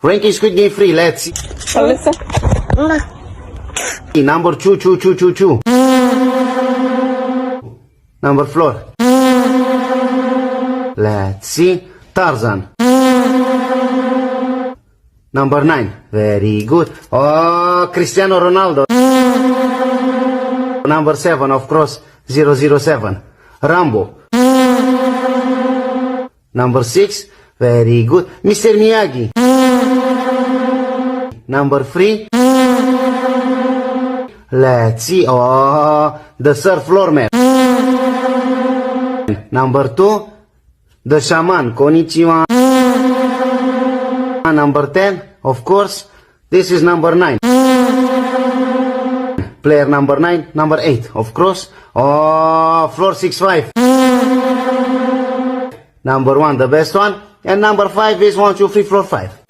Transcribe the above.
Ranking Squid Game free, let's see. Alyssa? Number two. Number floor. Let's see. Tarzan. Number 9. Very good. Oh, Cristiano Ronaldo. Number 7, of course, 007. Rambo. Number 6. Very good. Mr. Miyagi. Number 3. Let's see. Oh, the third floor man. Number 2. The shaman. Konnichiwa. Number 10. Of course. This is number 9. Player number 9. Number 8. Of course. Oh, floor 6-5. Number 1, the best one. And number 5 is 1, 2, 3, floor 5.